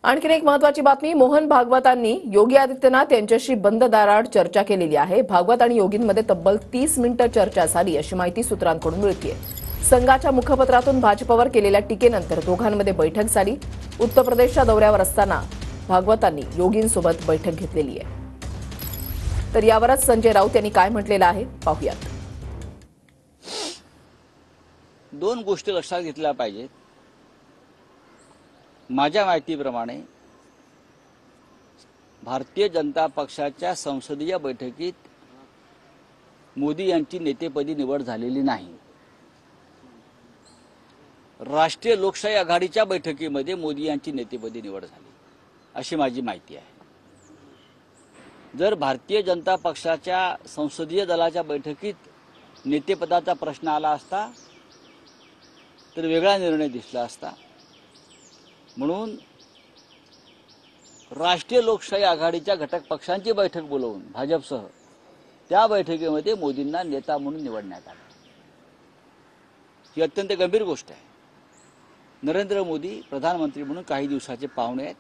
आणखीन एक महत्त्वाची बातमी, मोहन भागवतांनी योगी आदित्यनाथ यांच्याशी बंद दाराआड चर्चा केलेली आहे। भागवत आणि योगींमध्ये तब्बल 30 मिनिटं चर्चा झाली अशी माहिती सूत्रांकडून मिळतेय। संघाच्या मुखपत्रातून भाजपवर केलेल्या टीकेनंतर दोघांमध्ये बैठक झाली। उत्तर प्रदेशच्या दौऱ्यावर असताना भागवतांनी योगींसोबत बैठक घेतलेली आहे। तर यावरच संजय राऊत यांनी काय म्हटलेलं आहे पाहूयात। दोन गोष्टी लक्षात घेतल्या पाहिजेत। माझ्या माहितीप्रमाणे भारतीय जनता पक्षाच्या संसदीय बैठकीत मोदी यांची नेतेपदी निवड झालेली नाही। राष्ट्रीय लोकशाही आघाडीच्या बैठकीमध्ये मोदी यांची नेतेपदी निवड झाली अशी माझी माहिती आहे। जर भारतीय जनता पक्षाच्या संसदीय दलाच्या बैठकीत नेतेपदाचा प्रश्न आला असता तर वेगळा निर्णय दिसला असता। म्हणून राष्ट्रीय लोकशाही आघाडीच्या घटक पक्षांची बैठक बोलवून भाजपसह त्या बैठकीमध्ये मोदींना नेता म्हणून निवडण्यात आले। ही अत्यंत गंभीर गोष्ट आहे। नरेंद्र मोदी प्रधानमंत्री म्हणून काही दिवसाचे पाहुणे आहेत।